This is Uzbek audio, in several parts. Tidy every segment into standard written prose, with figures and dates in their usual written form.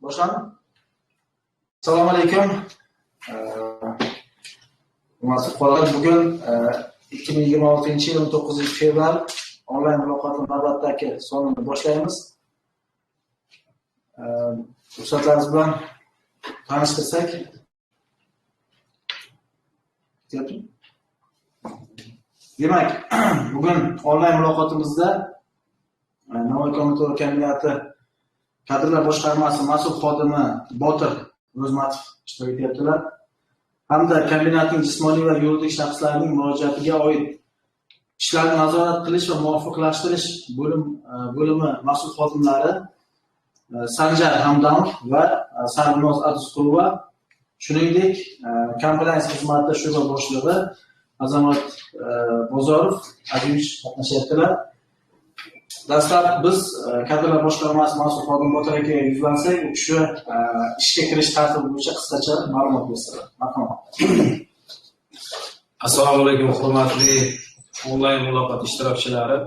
Boşan. Assalomu alaykum. Bugün 2026 yıl 9 fevral onlayn muloqotning navbatdagi sonini boshlaymiz. Ruxsatlaringiz bilan tanishtirsak. Demak, bugun onlayn muloqotimizda Navoiy komiteti kombinati kadrlar boshqarmasi mas'ul xodimi Botir Ro'zmatov ishtirok etyaptilar. Hamda kombinatning jismoniy va yuridik shaxslarining murojaatiga oid ishlarni nazorat qilish va muvofiqlashtirish bo'limi mas'ul xodimlari Sanjar Hamdamov va Sarvinoz Adusqulova, shuningdek komplians xizmati shu'ba boshlig'i Azamat Bozorov Azimich qatnashyaptilar. Dastlab biz kadrlar boshqarmasi mas'ul xodim Botir akaga yuzlansak, u kishi ishga kirish tartibi bo'yicha qisqacha ma'lumot bersalar. Marhamat. Assalomu alaykum hurmatli onlayn muloqot ishtirokchilari.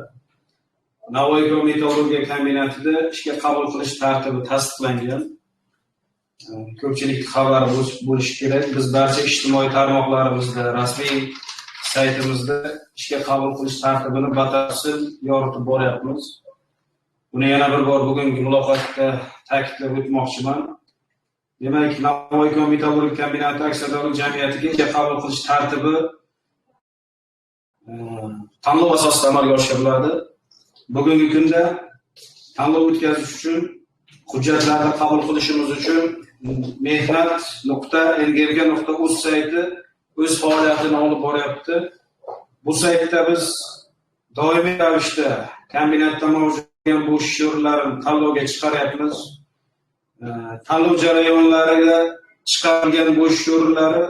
Navoiy komiteti kombinatida ishga qabul qilish tartibi tasdiqlangan. Ko'pchilik xabari bo'lishi kerak. Biz barcha ijtimoiy tarmoqlarimizda, rasmiy saytimizda ishga qabul qilish tartibini batafsil yoritib boryapmiz. Buni yana bir bor bugungi muloqotda ta'kidlab o'tmoqchiman. Demak, Navoiy komiteti kombinati aksiyadorlik jamiyatiga ishga qabul qilish tartibi tanlov asosida amalga oshiriladi. Bugungi kunda tanlov o'tkazish uchun hujjatlarni qabul qilishimiz uchun mehnat.ngrk.uz sayti o'z faoliyatini olib boryapti. Bu saytda biz doimiy ravishda kombinatda mavjud bo'lgan bo'sh o'rinlarni tanlovga chiqaryapmiz. Tanlov jarayonlariga chiqarilgan bo'sh o'rinlari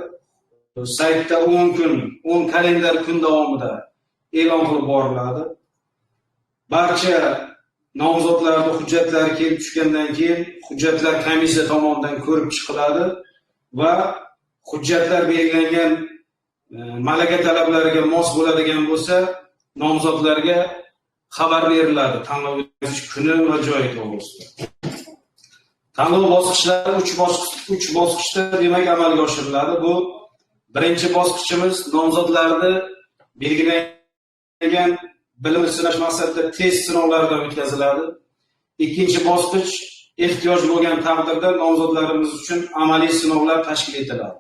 saytda 10 kalendar kun davomida e'lon qilib boriladi. Barcha nomzodlarning hujjatlari kelib tushgandan keyin hujjatlar komissiya tomonidan ko'rib chiqiladi va hujjatlar belgilangan malaka talablariga mos bo'ladigan bo'lsa, nomzodlarga xabar beriladi tanlov o'tkazish kuni va joyi to'g'risida. Tanlov bosqichlari 3 bosqichda demak amalga oshiriladi. Bu birinchi bosqichimiz nomzodlarni belgilangan bilim sinash maqsadida test sinovlaridan o'tkaziladi. Ikkinchi bosqich ehtiyoj bo'lgan taqdirda nomzodlarimiz uchun amaliy sinovlar tashkil etiladi.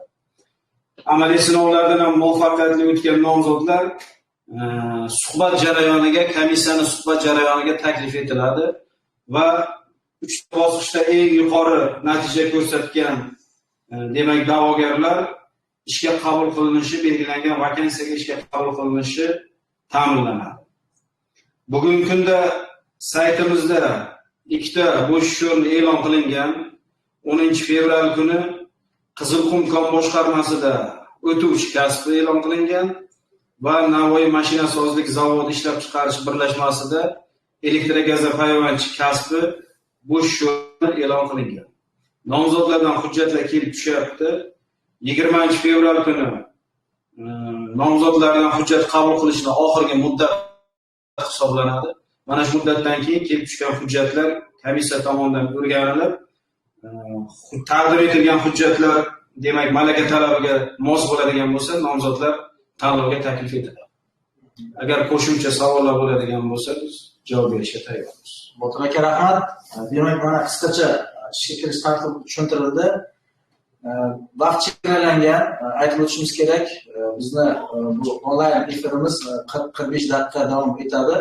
Amaliy sinovlardan ham muvaffaqiyatli o'tgan nomzodlar suhbat jarayoniga, komissiyaning suhbat jarayoniga taklif etiladi va 3 bosqichda eng yuqori natija ko'rsatgan demak da'vogarlar ishga qabul qilinishi, belgilangan vakansiyaga ishga qabul qilinishi ta'minlanadi. Bugungi kunda saytimizda ikkita bo'sh o'rin e'lon qilingan. 10 fevral kuni Qizilqum kon boshqarmasida o'tuvchi kasbi e'lon qilingan va Navoiy mashinasozlik zavodi ishlab chiqarish birlashmasida elektrogazopayvandchi kasbi bo'sh o'rin e'lon qilingan. Nomzodlardan hujjatlar kelib tushyapti. 20 fevral kuni nomzodlardan hujjat qabul qilishning oxirgi muddat hisoblanadi. Mana shu muddatdan keyin kelib tushgan hujjatlar komissiya tomonidan o'rganilib, taqdim etilgan hujjatlar demak malaka talabiga mos bo'ladigan bo'lsa, nomzodlar tanlovga taklif etiladi. Agar qo'shimcha savollar bo'ladigan bo'lsa, biz javob berishga tayyormiz. Botir aka, rahmat. Demak, mana qisqacha ishga kirish tartibi tushuntirildi. Vaqt chegaralangan, aytib o'tishimiz kerak. Bizni bu onlayn efirimiz 40-45 daqiqa davom etadi.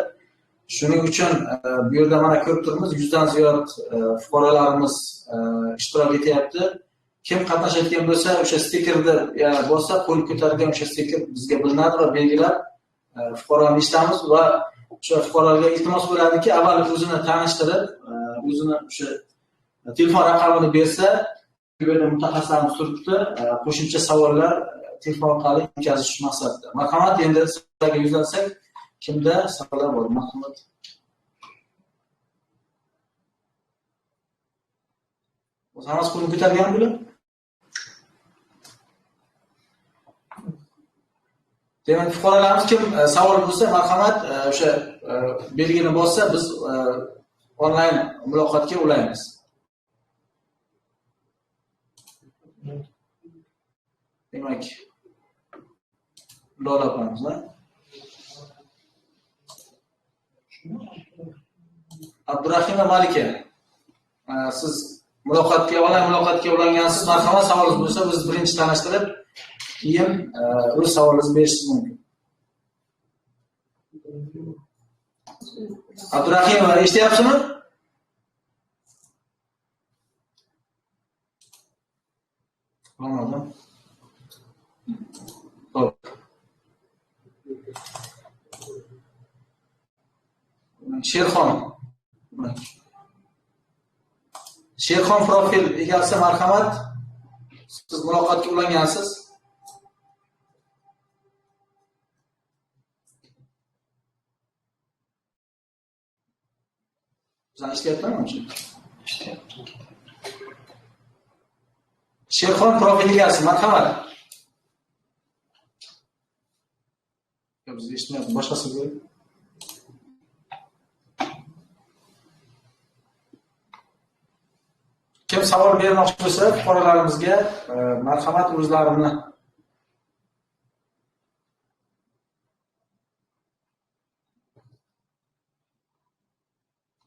Shuning uchun bu yerda mana ko'rib turibmiz, 100 dan ziyod fuqarolarimiz ishtirok etyapti. Kim qatnashayotgan bo'lsa, o'sha stikerni bo'lsa, qo'l ko'targan o'sha stiker bizga bilinadi va belgilab fuqaroni eshitamiz va o'sha fuqaroga iltimos bo'ladiki, avval o'zini tanishtirib, o'zini o'sha telefon raqamini bersa, bu yerda mutaxassislarimiz turibdi, qo'shimcha savollar telefon orqali yetkazish maqsadida. Marhamat, endi sizlarga yuzlansak, kimda savollar bor? Marhamat. O'zimiz qo'lni ko'targan bular. Demak, fuqarolarimiz kim savol bo'lsa, marhamat, o'sha belgini bossa, biz onlayn muloqotga ulaymiz. Demak, Lola opamiz, ha? Abdurahimova Malika. Siz onlayn muloqotga ulangansiz. Marhamat, savolingiz bo'lsa, biz birinchi tanishtirib, keyin o'z savolingizni berishingiz mumkin. Abdurahimova, eshityapsizmi? Anladım. Hop. Sherxon profil egasi, marhamat. Siz muloqotga ulangansiz. Sen ishlayapsanmi? Ishlayapman. Sherxon profil egasi, marhamat. Biz eshitmayapmiz, boshqasi bo'l. Kim savol bermoqchi bo'lsa, fuqarolarimizga marhamat o'zlarini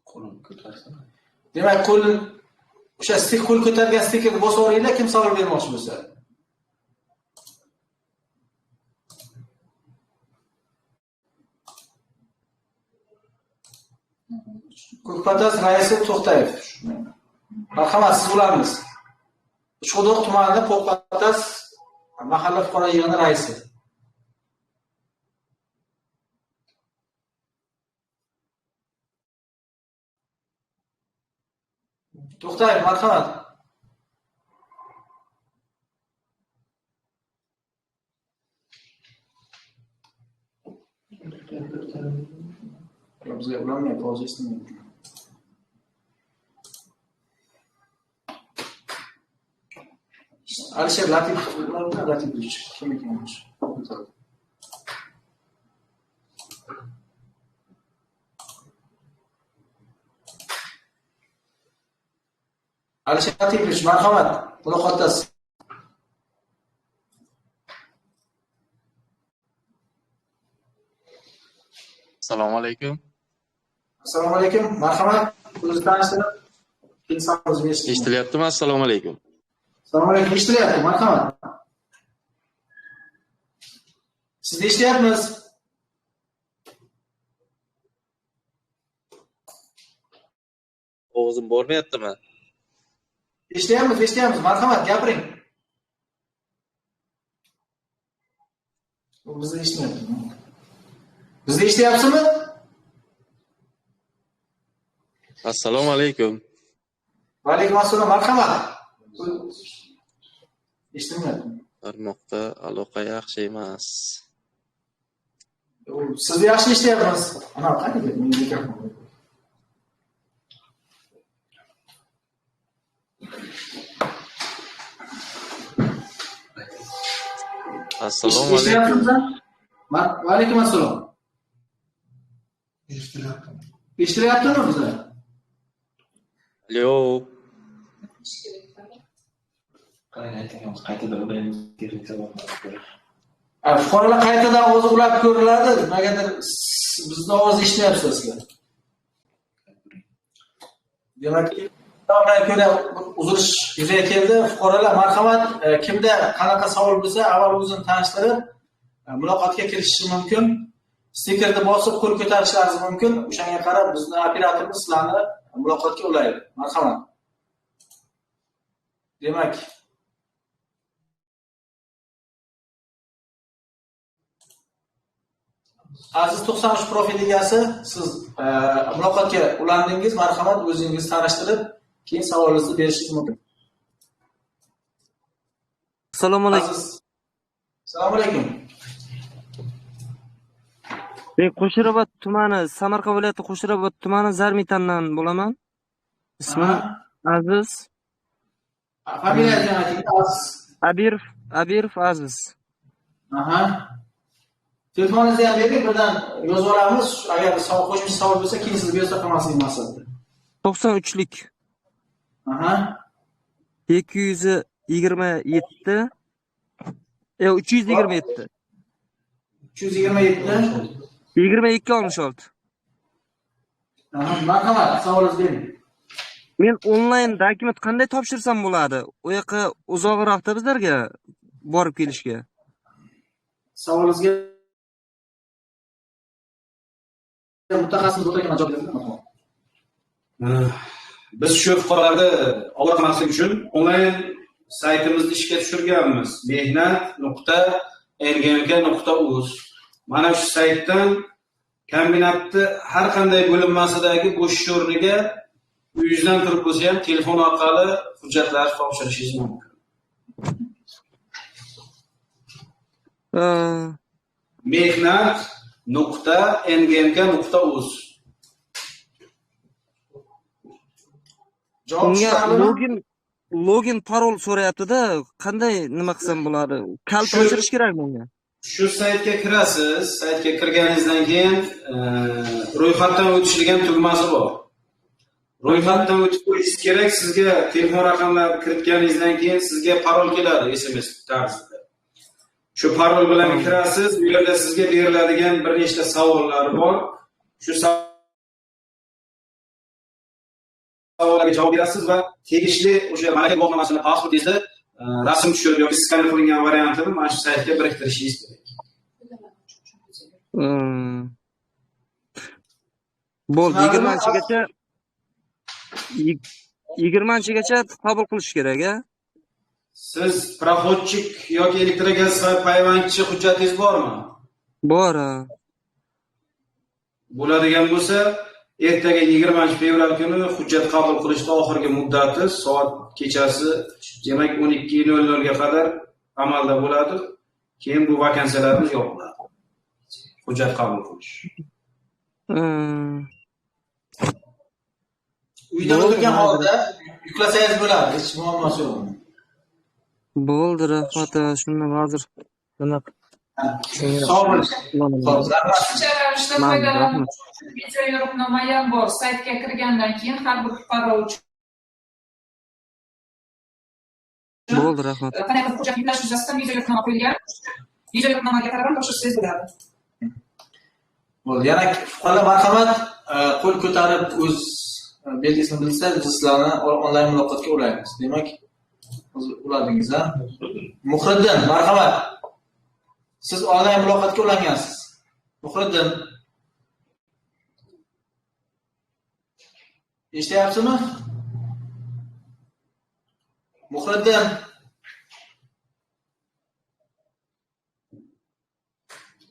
Qo'lini ko'tarsin. demak, o'sha qo'l ko'targan stikerni bosib olinglar, kim savol bermoqchi bo'lsa. Ko'kpatas raisi To'xtayev. Marhamat, siz bo'lamiz. Uchquduq tumanida Ko'kpatas mahalla fuqaro yig'ini raisi. To'xtayev, marhamat. Bizga ulanmayapti, hozir eshitmayapti. Alisher Latifovich kim ekan? Alisher Latifovich, marhamat, muloqotdasiz. Assalomu alaykum. Assalomu alaykum, marhamat, o'zingizni tanishtirib, keyin savolingizni berishing. Eshitilyaptimi? Assalomu alaykum. Assalomu alaykum, eshitilyapti, marhamat. Sizni eshityapmiz. Ovozim bormayaptimi? Eshityapmiz, marhamat, gapiring. Bizni eshitmayapti. Bizni eshityapsizmi? Assalomu alaykum. Va alaykum assalom, marhamat. Eshitmayapti. Tarmoqda aloqa yaxshi emas. Sizni yaxshi eshityapmiz. Ana qani mikrofon. Assalomu alaykum. Va alaykum assalom. Eshitilyaptimi bizni? Alo. Qaytadan ulaymiz kerak javoblar. Fuqarolar qaytadan ovozi ulab ko'riladi. Nimagadir bizni ovozni eshitmayapsiz sizlar. Demak, tamamen ko'ra uzilish yuzaga keldi. Fuqarolar, marhamat, kimda qanaqa savol bo'lsa, avval o'zini tanishtirib, muloqotga kirishishi mumkin. Stikerni bosib qo'l ko'tarishlaringiz mumkin. O'shanga qarab bizni operatorimiz sizlarni muloqotga ulaydi. Marhamat. Demak, Aziz 93 profil egasi, siz muloqotga ulandingiz. Marhamat, o'zingizni tanishtirib, keyin savolingizni berishingiz mumkin. Assalomu alaykum. Assalomu alaykum. Men Qo'shirobod tumani, Samarqand viloyati Qo'shirobod tumani Zarmitandan bo'laman. Ismim Aziz. Familiyangizni ayting, Aziz. Abirov Aziz. Aha. Telefoningizni ham bering, birdan yozib olamiz. Agar qo'shimcha savol bo'lsa, keyin sizga bersa qolmaslik maqsadida. 93lik. Aha. 200 327 327 327. 2266. Marhamat, savolingizni bering. Men onlayn dokument qanday topshirsam bo'ladi? U yoqqa uzoqroqda bizlarga borib kelishga. Savolingizga mutaxassis o'tirgan javob beraman. Biz shu fuqarolarni ovqatmaslik uchun onlayn saytimizni ishga tushirganmiz. mehnat.ngmk.uz. Mana shu saytdan kombinatni har qanday bo'linmasidagi bo'sh o'rniga uyingizdan turib bo'lsa ham telefon orqali hujjatlar topshirishingiz mumkin. mehnat.ngmk.uz. Javob Unga tushunarlimi? login parol so'rayapti-da, qanday nima qilsam bo'ladi? Kalt ochirish kerakmi unga? Shu saytga kirasiz. Saytga kirganingizdan keyin ro'yxatdan o'tish degan tugmasi bor. Ro'yxatdan o'tib qo'yishingiz kerak. Sizga telefon raqamlarini kiritganingizdan keyin sizga parol keladi SMS tarzida. Shu parol bilan kirasiz. Bu yerda sizga beriladigan bir nechta savollar bor. Shu savollarga javob berasiz va tegishli o'sha malaka guvohnomasini, pasportingizni rasm tushirib yoki skaner qilingan variantini mana shu saytga biriktirishingiz kerak. Bo'ldi, 20-gacha qabul qilish kerak-a? Siz proxodchik yoki elektrogaz payvandchi hujjatingiz bormi? Bor. Bo'ladigan bo'lsa, ertaga 20-fevral kuni hujjat qabul qilishning oxirgi muddati soat kechasi, demak 12:00 ga qadar amalda bo'ladi. Keyin bu vakansiyalarimiz yopiladi. Hujjat qabul qilish. Uyda o'tirgan holda yuklasangiz bo'ladi, hech muammosi yo'q. Bo'ldi, rahmat. Shuni hozir bunaqa. Sog' bo'ling. Qo'shimcha ravishda foydalanuvchi uchun video yo'riqnoma ham bor. Saytga kirgandan keyin har bir fuqaro uchun Bo'ldi, rahmat. qanday qilib hujjat yuklash yuzasidan video yo'riqnoma qo'yilgan. Video yo'riqnomaga qarab topshirsangiz bo'ladi. Bo'ldi. Yana fuqarolar marhamat, qo'l ko'tarib o'z belgisini bilsa, biz sizlarni onlayn muloqotga ulaymiz. Demak, ulardingiz, ha? Muhriddin, marhamat. Siz onlayn muloqotga ulangansiz. Muhriddin. Eshityapsizmi? Muhriddin.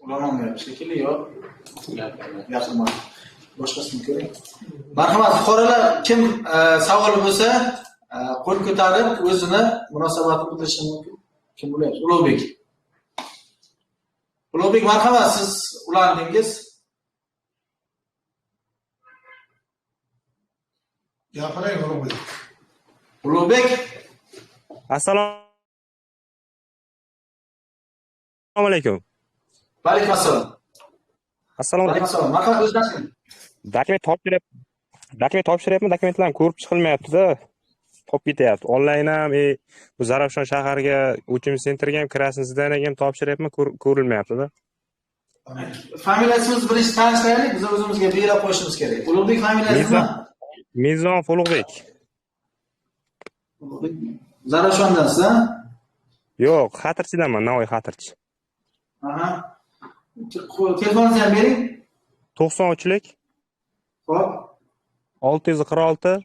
Ulanolmayapti shekilli, yo'q. Yaxshi. Boshqasini ko'ring. Marhamat, fuqarolar kim savoli bo'lsa, qo'l ko'tarib o'zini munosabatini bildirishi mumkin. Kim bo'lyapti? Ulug'bek. Ulug'bek, marhamat, siz ulandingiz. Gapiring, Ulug'bek. Ulug'bek, Assalomu alaykum. va alaykum assalom. Assalomu alaykum. Assalom. Marhamat, o'zdan chiqing. Dokument topshiryapman, dokumentlarni ko'rib chiqilmayapti-da. Topib ketyapti. Onlayn ham, bu Zarafshon shahariga uchim sentrga ham kirasiz, sizdan ham topshiryapman, ko'rilmayapti-da. Familiyangizni birinchi tanishtiraylik, biz o'zimizga belgilab qo'yishimiz kerak. Ulug'bek familiyangiz nima? Mezonov Ulug'bek. Zarafshondansiz, ha? Yo'q, Xatirchidanman, Navoiy Xatirchi. Aha. Telefoningizni ham bering. 93lik Xo'p. 646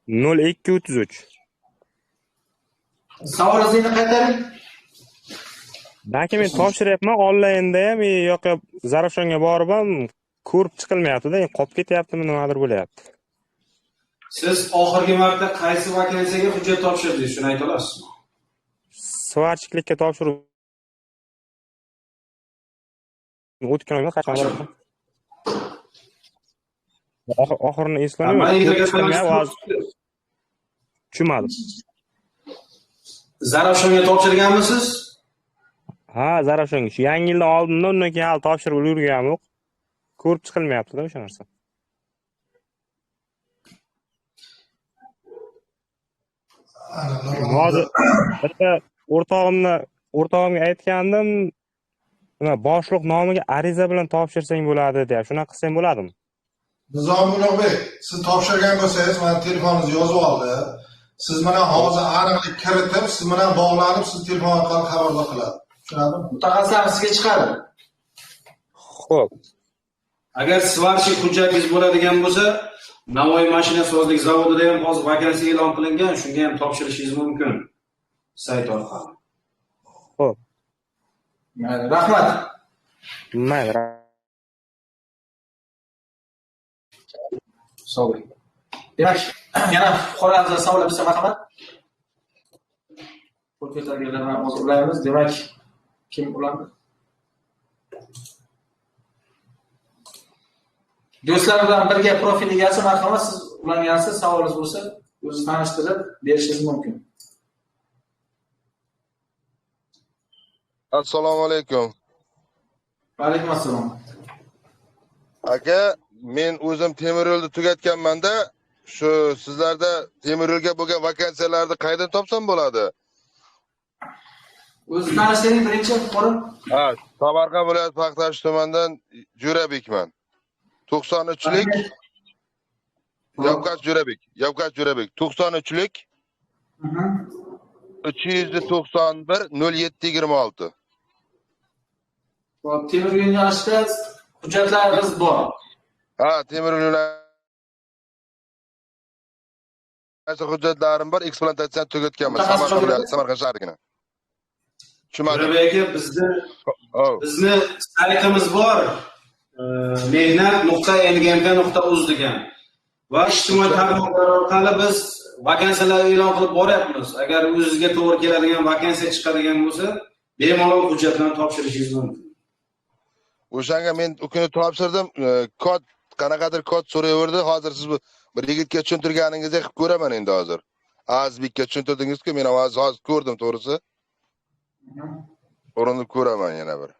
0233. Savolingizni qaytaring. Dokument topshiryapman onlaynda ham, yo'q Zarafshonga borib ham ko'rib chiqilmayapti-da, qolib ketyaptimi, nimadir bo'lyapti. Siz oxirgi marta qaysi vakansiyaga hujjat topshirdingiz? Shuni ayta olasizmi? Svarchiklikka topshirib o'tgan oyda qachon oxirini eslamayman. Tushunmadim. Zarafshonga topshirganmisiz? Ha, Zarafshonga. Shu yangi yildan oldindan undan keyin hali topshirib ulgurganim yo'q. Ko'rib chiqilmayapti-da o'sha narsa. hozir bitta o'rtog'imga aytgandim, nima boshliq nomiga ariza bilan topshirsang bo'ladi deyapti. Shunaqa qilsang bo'ladimi? Nizom Ulug'bek, siz topshirgan bo'lsangiz, mana telefoningizni yozib oldi. Siz bilan hozir aniqlik kiritib, siz bilan bog'lanib, siz telefon orqali xabardor qiladi. Tushunadimi? Mutaxassislar sizga chiqadi. Xo'p. Agar svarshik hujjatingiz bo'ladigan bo'lsa, Navoiy mashina sozlik zavodida ham hozir vakansiya e'lon qilingan, shunga ham topshirishingiz mumkin sayt orqali. Xo'p. Mayli, rahmat. Mayli. Sog' bo'ling. Demak, yana fuqarolarga savollar bo'lsa marhamat. Qo'l ko'targanlarni hozir ulaymiz. Demak, kim ulandi? Do'stlar bilan birga profil egasi marhamat, siz ulangansiz, savolingiz bo'lsa, o'zingizni tanishtirib berishingiz mumkin. Assalomu alaykum. Va alaykum assalom. Aka, men o'zim temir yo'lni tugatganman-da, shu sizlarda temir yo'lga bo'lgan vakansiyalarni qayerdan topsam bo'ladi? O'zingizni tanishtiring birinchi fuqaro. Ha, Samarqand viloyati Paxtash tumanidan Jo'rabekman. 93lik Yavkash Jo'rabek. 93lik 391 0726. Xo'p, temir yo'nalishda hujjatlaringiz bor. Ha, temir yo'nalishi hujjatlarim bor, ekspluatatsiyani tugatganman Samarqand shahriga. Tushunmadim. Aka, bizni saytimiz bor. mehnat.ngmk.uz degan. Va ijtimoiy tarmoqlar orqali biz vakansiyalar e'lon qilib boryapmiz. Agar o'zingizga to'g'ri keladigan vakansiya chiqadigan bo'lsa, bemalol hujjatlarni topshirishingiz mumkin. O'shanga men u kuni topshirdim, kod qanaqadir kod so'rayverdi. Hozir siz bir yigitga tushuntirganingizdek qilib ko'raman endi hozir. Azbekka tushuntirdingiz-ku, men hozir ko'rdim to'g'risi. O'rinni ko'raman yana bir.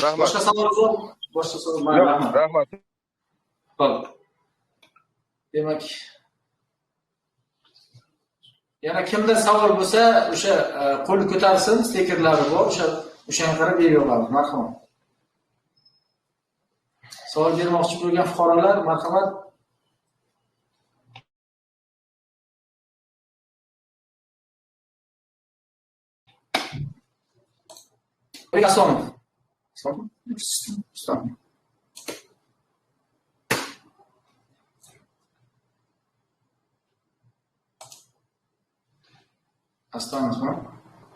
Rahmat. Boshqa savolingiz bor? Boshqa savol bor. Rahmat. Xo'p. Demak, yana kimda savol bo'lsa, o'sha qo'l ko'tarsin, stikerlari bor, o'shanga qarab beraveramiz. Marhamat. Savol bermoqchi bo'lgan fuqarolar, marhamat. Assalomu alaykum. Aslanov.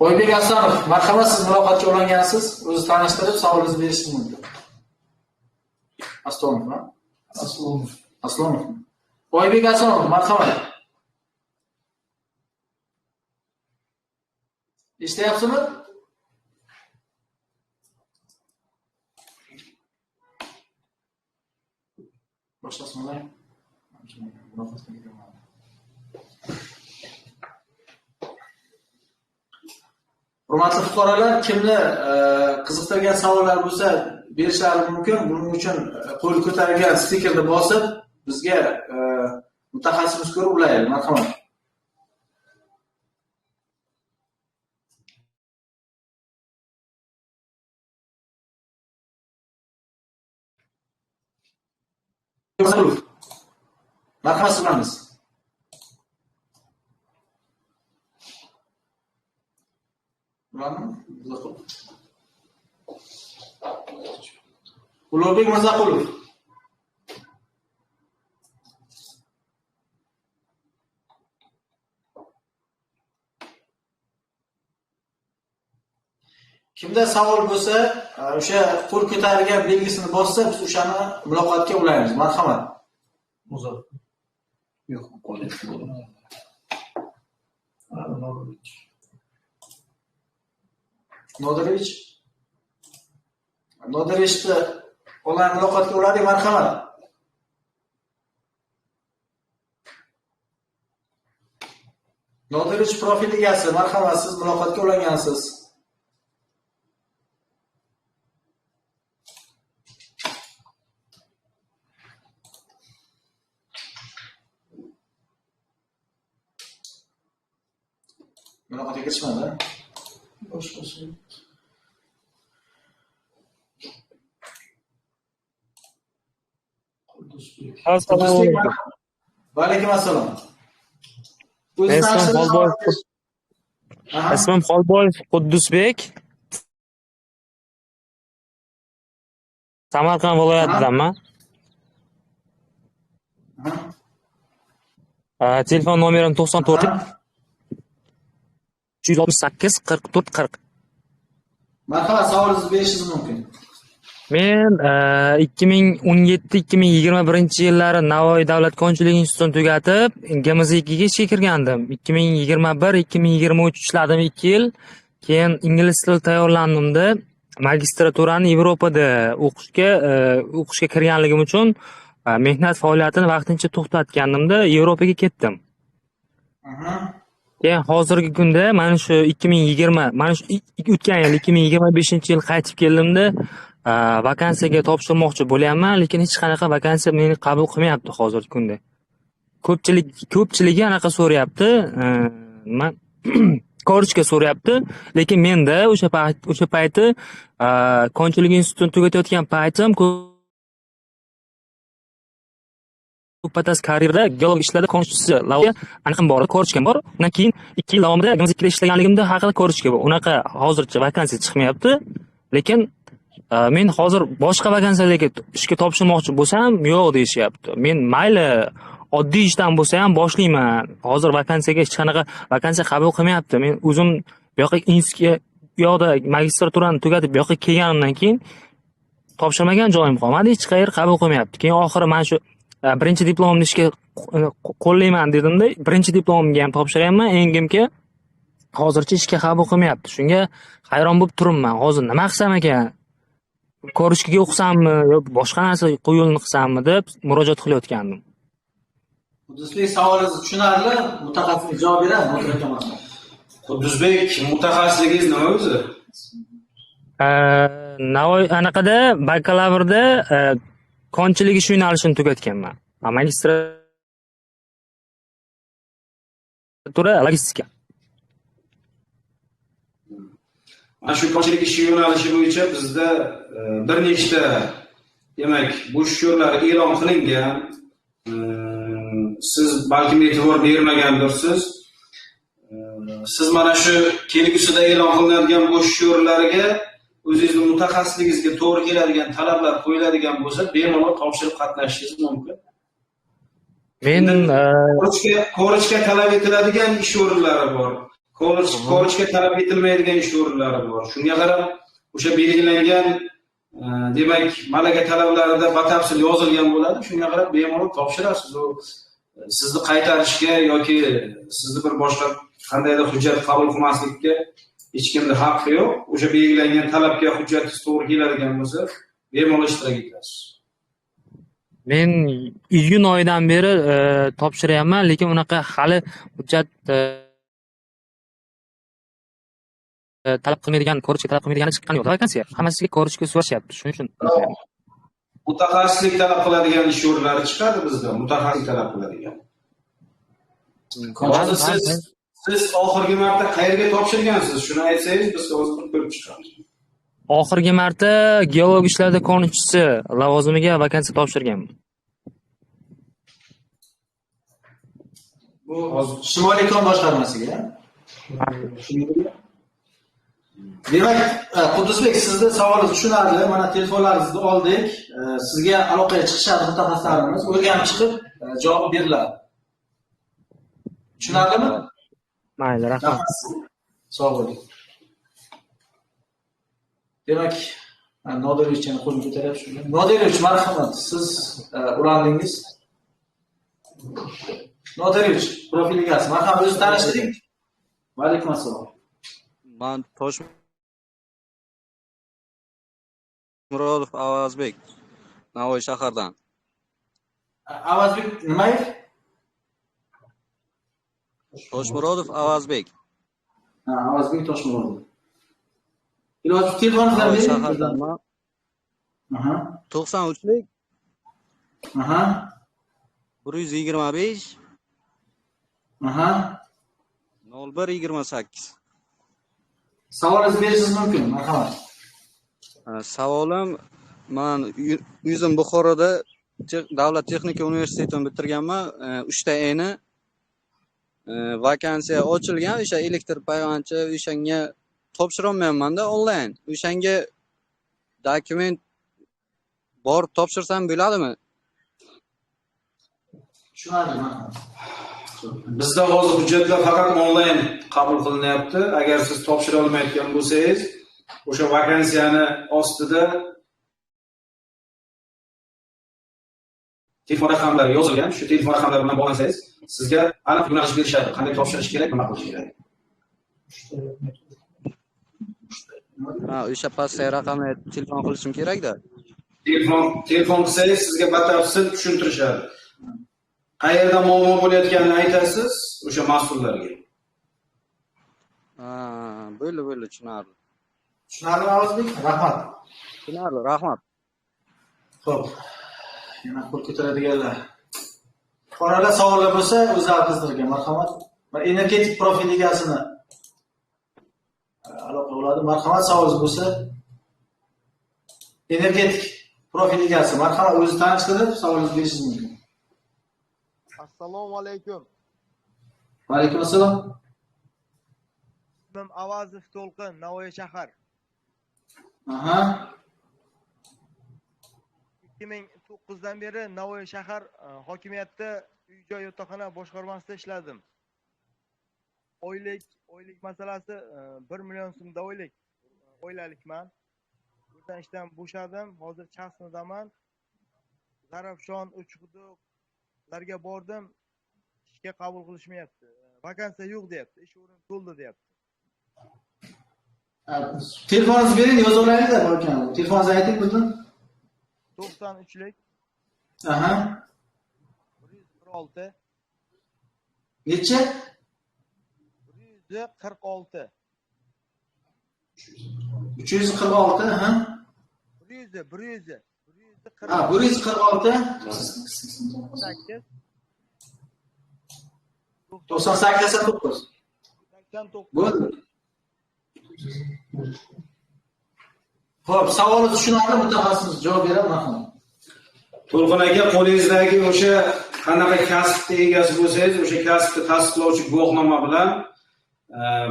Oybek Aslanov, marhamat, siz muloqotga ulangansiz. O'zingizni tanishtirib, savolingizni berishingiz mumkin. Aslanov. Oybek Aslanov, marhamat. Eshityapsizmi? Boshlasizmi? Hurmatli fuqarolar, kimni qiziqtirgan savollar bo'lsa, berishlari mumkin. Buning uchun qo'l ko'targan stikerni bosib, bizga mutaxassisimiz ko'rib ulaydi. Marhamat. Marhamat, sizlarmiz. Ulug'bek Mirzaqulov. Kimda savol bo'lsa, o'sha qo'l ko'targan belgisini bossa, biz o'shani muloqotga ulaymiz. Marhamat. Yo'q, qo'lda bo'ladi. Nodirichni onlayn muloqotga uladik. Marhamat. Nodirich profil egasi, marhamat, siz muloqotga ulangansiz. Muloqotga kirishmadi. Bosh bo'lsin. Assalomu alaykum. Va alaykum assalom. Ismim Xolboyev Quddusbek. Samarqand viloyatidanman. Telefon nomerim 94 368 44 40. Marhamat, savolingizni berishingiz mumkin. Men 2017-2021 yillari Navoiy davlat konchilik institutini tugatib, GMZ2 ga ishga kirgandim. 2021-2023 ishladim 2 yil. Keyin ingliz tili tayyorlandimda magistraturani Yevropada o'qishga kirganligim uchun mehnat faoliyatini vaqtincha to'xtatgandimda Yevropaga ketdim. Keyin hozirgi kunda mana shu 2020, mana shu o'tgan yil 2025-yil qaytib keldimda vakansiyaga topshirmoqchi bo'lyapman, lekin hech qanaqa vakansiya meni qabul qilmayapti hozirgi kunda. Ko'pchiligi anaqa so'rayapti, korishga so'rayapti, lekin menda o'sha payti konchilik institutini tugatayotgan paytim ko'ppatas karyerda geolog ishlarda konchilikchi lavozimga aniqim bor, korishgan bor. Undan keyin 2 yil davomida GMZ2 ishlaganligimda haqida korishga bor. Unaqa hozircha vakansiya chiqmayapti, lekin men hozir boshqa vakansiyalarga ishga topshirmoqchi bo'lsam, yo'q deyishyapti. Men mayli oddiy ishdan bo'lsa ham boshlayman. Hozir vakansiyaga hech qanaqa vakansiya qabul qilmayapti. Men o'zim bu yoqqa institutga yo'qda magistraturani tugatib bu yoqqa kelganimdan keyin topshirmagan joyim qolmadi, hech qayer qabul qilmayapti. Keyin oxiri mana shu birinchi diplomimni ishga qo'llayman dedimda, birinchi diplomimga ham topshiryapman, engimga hozircha ishga qabul qilmayapti. Shunga hayron bo'lib turibman. Hozir nima qilsam ekan? Korishkiga o'qisammi yoki boshqa narsa yo'lini qilsammi deb murojaat qilayotgandim. Quddusbek, savolingiz tushunarli, mutaxassis javob beradi, muhtaram. Quddusbek, mutaxassisligingiz nima o'zi? Navoiy anaqada bakalavrda konchilik ish yo'nalishini tugatganman. Magistratura logistika. Mana shu konchilik ish yo'nalishi bo'yicha bizda bir nechta demak bo'sh yo'llar e'lon qilingan. Siz balki e'tibor bermagandirsiz. Siz mana shu kelgusida e'lon qilinadigan bo'sh yo'llarga o'zingizning mutaxassisligingizga to'g'ri keladigan talablar qo'yiladigan bo'lsa, bemalol topshirib qatnashishingiz mumkin. Men korishga talab etiladigan ish o'rinlari bor. Korishga talab etilmaydigan ish o'rinlari bor. Shunga qarab o'sha belgilangan demak malaka talablarida batafsil yozilgan bo'ladi. Shunga qarab bemalol topshirasiz. U sizni qaytarishga yoki sizni bir boshqa qandaydir hujjat qabul qilmaslikka hech kimning haqqi yo'q. O'sha belgilangan talabga hujjatingiz to'g'ri keladigan bo'lsa, bemalol ishtirok etasiz. Men iyun oyidan beri topshiryapman, lekin unaqa hali hujjat talab qilmaydigan, korishga talab qilmaydigani chiqqani yo'q. Vakansiya hammasiga korishga so'rashyapti. Shuning uchun mutaxassislik talab qiladigan ish o'rinlari chiqadi bizda, mutaxassislik talab qiladigan. Siz oxirgi marta qayerga topshirgansiz? Shuni aytsangiz, biz hozir ko'rib chiqamiz. Oxirgi marta geolog ishlarda konchilikchi lavozimiga vakansiya topshirganman. Bu Shimoliy kon boshqarmasiga. Demak, Quddusbek, sizni savolingiz tushunarli. Mana telefonlaringizni oldik. Sizga aloqaga chiqishadi mutaxassislarimiz. O'rganib chiqib javob beriladi. Tushunarlimi? Mayli, rahmat. Sog' bo'ling. Demak, Nodirovich qo'lni ko'taryapsiz. Nodirovich, marhamat. Siz ulandingiz. Nodirovich, profilingiz. Marhamat, o'zingizni tanishtiring. Va alaykum assalom. Men Toshmurodov Avazbek, Navoiy shahardan. Avazbek nimayev? Toshmurodov Avazbek. Avazbek Toshmurodov. Ilojib telefoningizni bering. Shahardanman. 93lik. 125. 0128. Savolingizni berishingiz mumkin. Marhamat. Savolim, men o'zim Buxoroda Davlat texnika universitetini bitirganman. 3 ta eni vakansiya ochilgan, o'sha elektr payvandchi, o'shanga topshira olmayapman-da onlayn. O'shanga dokument bor topshirsam bo'ladimi? Tushunarli, marhamat. Bizda hozir hujjatlar faqat onlayn qabul qilinyapti. Agar siz topshira olmayotgan bo'lsangiz, o'sha vakansiyani ostida telefon raqamlari yozilgan. Shu telefon raqamlari bilan bog'lansangiz, sizga aniq yo'nalish berishadi. Qanday topshirish kerak, nima qilish kerak. O'sha pastdagi raqamga telefon qilishim kerak-da. Telefon qilsangiz sizga batafsil tushuntirishadi. Qayerda muammo bo'layotganini aytasiz o'sha mas'ullarga. Bo'ldi, tushunarli. Tushunarli Avazbek? Rahmat. Tushunarli, rahmat. Xo'p. Yana qo'l ko'taradiganlar. Fuqarolar savollar bo'lsa, o'zlari qizdirgan. Marhamat. Energetik profil egasini aloqa bo'ladi. Marhamat, savolingiz bo'lsa, energetik profil egasi. Marhamat, o'zingizni tanishtirib, savolingizni berishingiz mumkin. Assalomu alaykum. Va alaykum assalom. Ismim Avazov To'lqin, Navoiy shahar. Aha. 2009dan beri Navoiy shahar hokimiyatda uy-joy yotoqxona boshqarmasida ishladim. Oylik masalasi 1 million so'mda oylalikman. Bundan ishdan bo'shadim. Hozir Chasnodaman. Zarafshon, Uchquduqlarga bordim. Ishga qabul qilishmayapti. Vakansiya yo'q deyapti. Ish o'rni to'ldi deyapti. Telefoningizni bering, yoza olaylik-da, bo'lgan. Telefoningizni ayting bizdan. 93lik. Aha. 146. Necha? 146. 346, ha? 100. Ha, 146. 98. 89. Bo'ldi. Xo'p, savolingiz tushunarli, mutaxassis javob beradi, marhamat. To'lqin aka, qo'lingizdagi o'sha qanaqa kasbga egasi bo'lsangiz, o'sha kasbni tasdiqlovchi guvohnoma bilan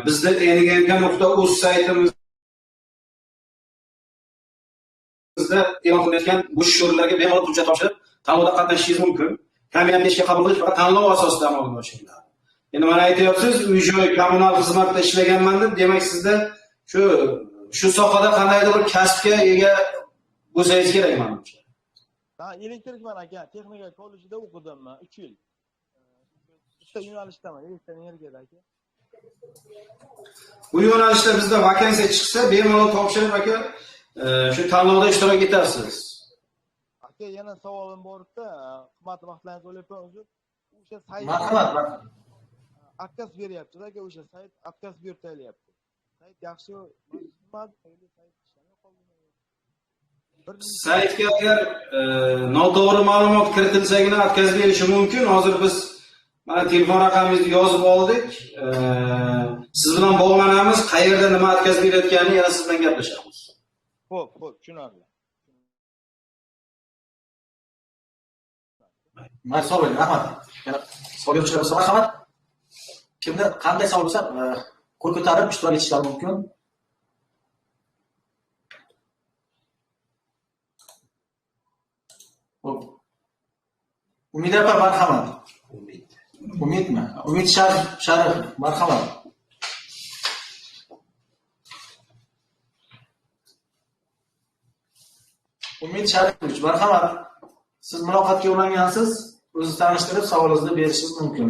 bizda energetika.uz saytimizda e'lon qilinayotgan bo'sh o'rinlarga bemalol hujjat topshirib, tanlovda qatnashishingiz mumkin. Kamiyatni ishga qabul qilish faqat tanlov asosida amalga oshiriladi. Endi mana aytyapsiz, uy-joy kommunal xizmatda ishlaganman deb, demak sizda shu sohada qandaydir bir kasbga ega bo'lsangiz kerak menimcha. Ben elektrikman aka, texnika kollejida o'qidim men 3 yil. Bitta yo'nalishdaman, elektr energiyada aka. Bu yo'nalishda bizda vakansiya chiqsa, bemalol topshirib aka, shu tanlovda ishtirok etasiz. Aka, yana savolim bor edi, qimmatli vaqtlaringizni o'ylayapman uzr. O'sha sayt Marhamat. Отказ beryapti aka, o'sha sayt отказ bertayapti. Sayt yaxshi Saytga agar noto'g'ri ma'lumot kiritilsagina отказ berishi mumkin. Hozir biz mana telefon raqamingizni yozib oldik. Siz bilan bog'lanamiz. Qayerda nima отказ berayotganini yana siz bilan gaplashamiz. Xo'p, tushunarli. Savol, rahmat. Yana savol berishlar bo'lsa, marhamat. Kimda qanday savol bo'lsa, qo'l ko'tarib ishtirok etishlari mumkin. Umid opa, marhamat. Umidmi? Umid Sharif, marhamat. Umid Sharifovich, marhamat. Siz muloqotga ulangansiz, o'zingizni tanishtirib, savolingizni berishingiz mumkin.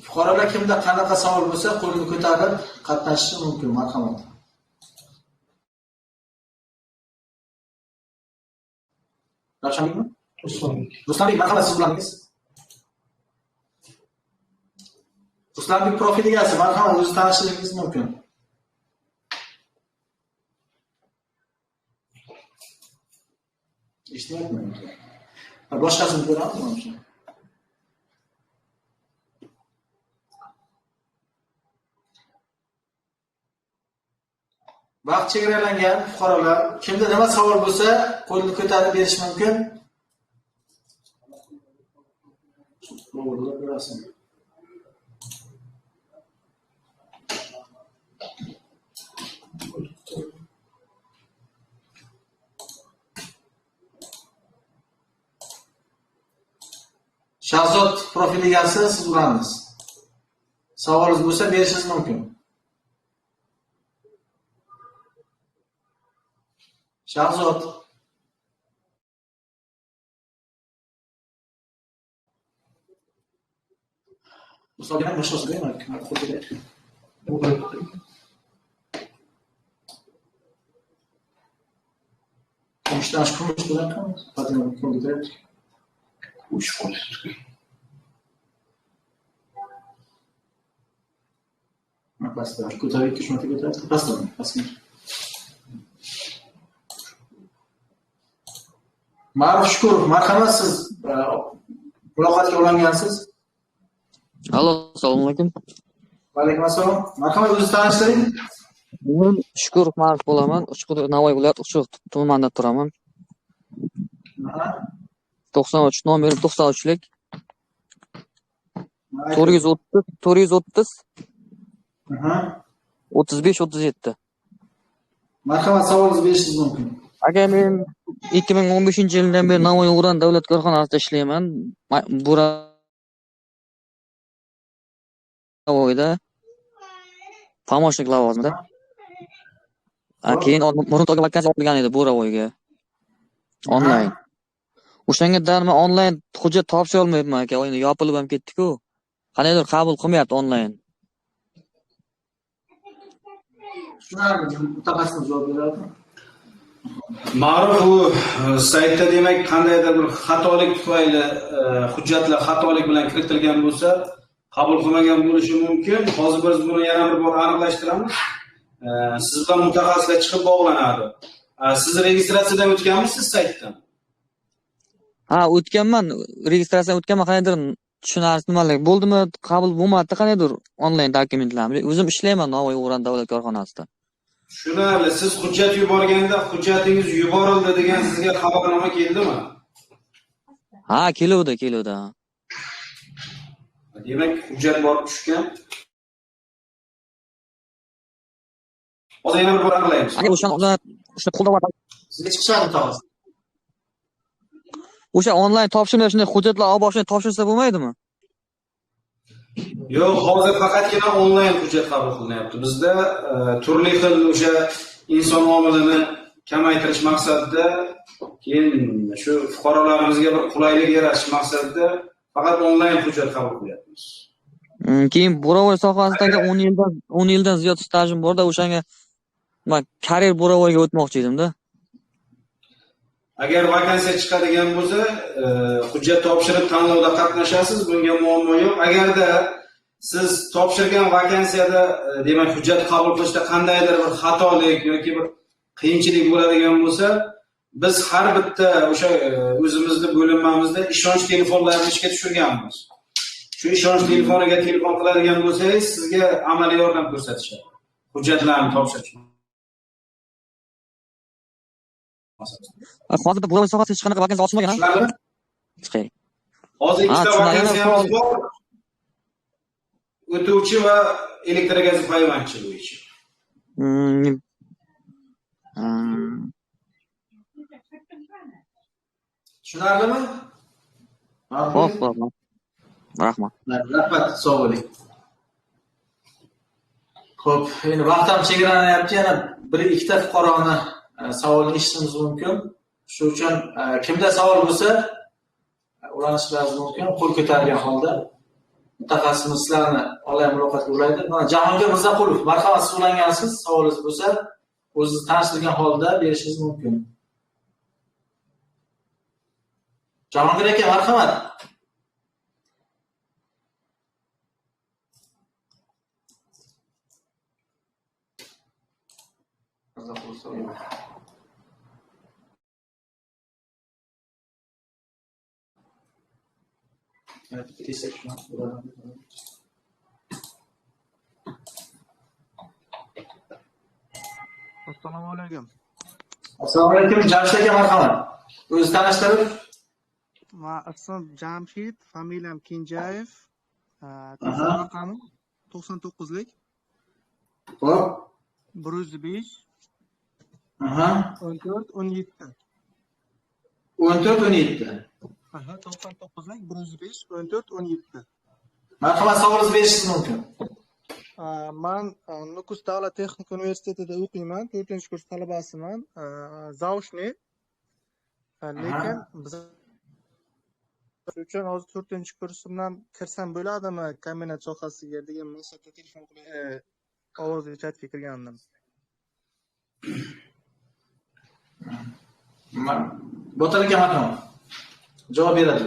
Fuqarolar kimda qanaqa savol bo'lsa, qo'lini ko'tarib qatnashishi mumkin, marhamat. Ravshanbekmi? Ruslanbek, marhamat, siz bilanmiz. Ruslanbek profil egasi, marhamat, o'zingizni tanishishingiz mumkin. Eshitmayapman. Boshqasini ko'ramizmi? Vaqt chegaralangan fuqarolar, kimda nima savol bo'lsa, qo'lni ko'tarib berish mumkin. Shahzod profil egasi, siz bilanmiz. Savolingiz bo'lsa berishingiz mumkin. Shahzod. Ustoz boshqasiga kumush bilan pastda ko'tarib kishmati ko'tarib pastda. Ma'ruf Shukurov, marhamat, siz muloqotga ulangansiz. Allo, assalomu alaykum. Va alaykum assalom. Marhamat, o'zingizni tanishtiring. Men Shukurov Ma'ruf bo'laman. Uchqur Navoiy viloyati Uchqur tumanida turaman. 93 nomeri 93lik. 430 35-37. Marhamat, savolingizni berishingiz mumkin. Aka, men 2015-yildan beri Navoiy Uran davlat korxonasida ishlayman. Navoiyda pomoshnik lavozimida. Keyin Muruntoga vakansiya olgan edi Navoiyga. Onlayn. O'shanga darma onlayn hujjat topsha olmayapman aka. Endi yopilib ham ketdi-ku. Qanaydir qabul qilmayapti onlayn. Shunlarni mutaxassis javob beradi. Ma'ruf u saytda demak qandaydir bir xatolik tufayli hujjatlar xatolik bilan kiritilgan bo'lsa, qabul qilmagan bo'lishi mumkin. Hozir biz buni yana bir bor aniqlashtiramiz. Siz bilan mutaxassislar chiqib bog'lanadi. Siz registratsiyadan o'tganmisiz saytdan? Ha, o'tganman. Registratsiyadan o'tganman. Qanaydir tushunarsiz nimalar bo'ldimi, qabul bo'lmadi, qanaydir onlayn dokumentlarni. O'zim ishlayman Navoiy Uran davlat korxonasida. Tushunarli. Siz hujjat yuborganda hujjatingiz yuborildi degan sizga xabarnoma keldimi? Ha, keluvdi. Demak, hujjat borib tushgan. Hozir yana bir bor aniqlaymiz. O'sha qo'lda Sizga chiqishadi tog'asi. O'sha onlayn topshirma shunday hujjatlar olib borishni topshirsa bo'lmaydimi? Yo'q, hozir faqatgina onlayn hujjat qabul qilinyapti. Bizda turli xil o'sha inson omilini kamaytirish maqsadida, keyin shu fuqarolarimizga bir qulaylik yaratish maqsadida faqat onlayn hujjat qabul qilyapmiz. Keyin Buravoy sohasidagi 10 yildan ziyod stajim bor-da, o'shanga men karer Buravoyga o'tmoqchi edim-da. Agar vakansiya chiqadigan bo'lsa, hujjat topshirib tanlovda qatnashasiz, bunga muammo yo'q. Agarda siz topshirgan vakansiyada, demak, hujjat qabul qilishda qandaydir bir xatolik yoki bir qiyinchilik bo'ladigan bo'lsa, biz har bitta o'sha o'zimizning bo'linmamizda ishonch telefonlarini ishga tushirganmiz. Shu ishonch telefoniga telefon qiladigan bo'lsangiz, sizga amaliy yordam ko'rsatishadi. Hujjatlarni topshirish. Hozir Buravoy sohasida hech qanaqa vakansiya ochilmagan. Chiqay. Hozir ikkita vakansiyamiz bor. O'tuvchi va elektrogaz payvandchi bo'yicha. Tushunarlimi? Xo'p, rahmat. Rahmat, sog' bo'ling. Xo'p, endi vaqt ham chegaralanyapti, yana 1-2ta fuqaroni savolini eshitishimiz mumkin. Shu uchun kimda savol bo'lsa, ulanishingiz mumkin. Qo'l ko'targan holda mutaxassis sizlarni onlayn muloqotga ulaydi. Mana Jahongir Mirzaqulov, marhamat, siz ulangansiz. Savolingiz bo'lsa, o'zingizni tanishtirgan holda berishingiz mumkin. Jahongir aka, marhamat. Assalomu alaykum. Assalomu alaykum, Jamshid aka, marhamat. O'zingizni tanishtirib. Ismim Jamshid, familiyam Kenjayev. Telefon raqamim 99lik. Xo'p. 105 Aha. 14 17. 14-17. Aha, 99lik 105 14 17. Marhamat, savolingizni berishingiz mumkin. Men Nukus davlat texnika universitetida o'qiyman, 4-kurs talabasiman. Zaushniy. Lekin biz uchun hozir 4-kursimdan kirsam bo'ladimi kombinat sohasiga degan maqsadda telefon qilib ovozli chatga kirgandim. Botir aka, marhamat. Javob beradi.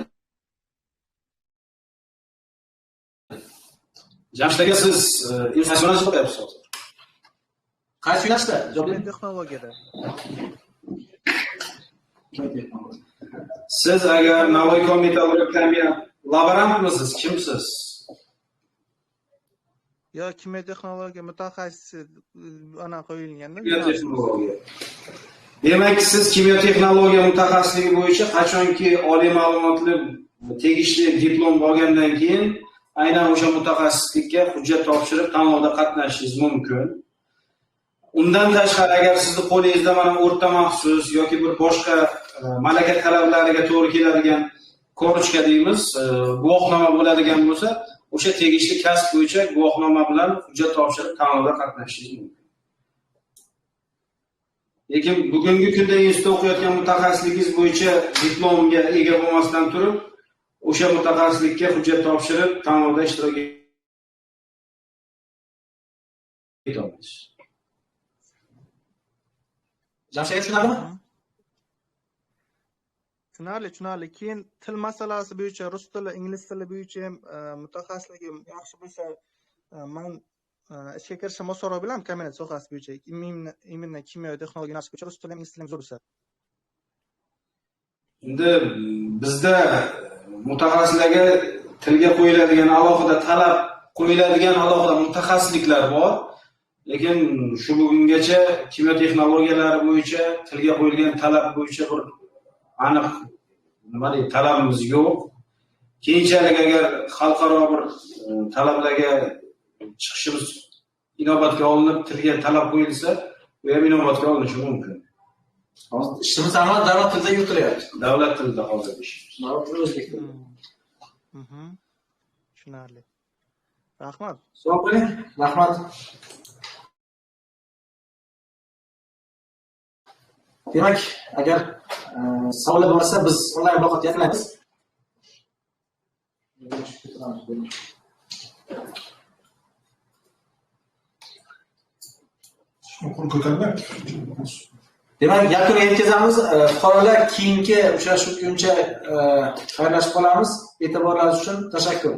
Jamshid aka, siz informatsiya o'qiyapsiz hozir. Qaysi yo'nalishda? Javob bering. Texnologiyada. Siz agar Navoiy metallurgiya kombinat laborantmisiz, kimsiz? Yo, kimyo texnologiya mutaxassisi ana qo'yilganda. Kimyo texnologiya. Demak, siz kimyo texnologiya mutaxassisligi bo'yicha qachonki oliy ma'lumotli tegishli diplom olgandan keyin aynan o'sha mutaxassislikka hujjat topshirib tanlovda qatnashishingiz mumkin. Undan tashqari agar sizni qo'lingizda mana o'rta maxsus yoki bir boshqa malaka talablariga to'g'ri keladigan korchka deymiz, guvohnoma bo'ladigan bo'lsa, o'sha tegishli kasb bo'yicha guvohnoma bilan hujjat topshirib tanlovda qatnashishingiz mumkin. Lekin bugungi kunda institutda o'qiyotgan mutaxassisligingiz bo'yicha diplomga ega bo'lmasdan turib, o'sha mutaxassislikka hujjat topshirib tanlovda ishtirok eta olmaysiz. Jamshid aka, tushunarlimi? Tushunarli. Keyin til masalasi bo'yicha rus tili, ingliz tili bo'yicha ham mutaxassisligim yaxshi bo'lsa, men ishga kirishim osonroq bilan kombinat sohasi bo'yicha, именно kimyo texnologiya yo'nalishi bo'yicha rus tili ham ingliz tili ham zo'r bo'lsa. Endi bizda mutaxassislarga tilga qo'yiladigan alohida talab, qo'yiladigan alohida mutaxassisliklar bor. Lekin shu bugungacha kimyo texnologiyalari bo'yicha tilga qo'yilgan talab bo'yicha bir aniq talabimiz yo'q. Keyinchalik agar xalqaro bir talablarga chiqishimiz inobatga olinib, tilga talab qo'yilsa, bu ham inobatga olinishi mumkin. Hozir ishimiz amal davlat tilida yuritilyapti. Davlat tilida hozir ishimiz. Davlat tili o'zbek tili. Tushunarli. Rahmat. Sog' bo'ling. Rahmat. Demak, agar savollar bo'lmasa, biz onlayn muloqotni yakunlaymiz. Demak, yakuniga yetkazamiz. Fuqarolar keyingi uchrashuvguncha xayrlashib qolamiz. E'tiborlaringiz uchun tashakkur.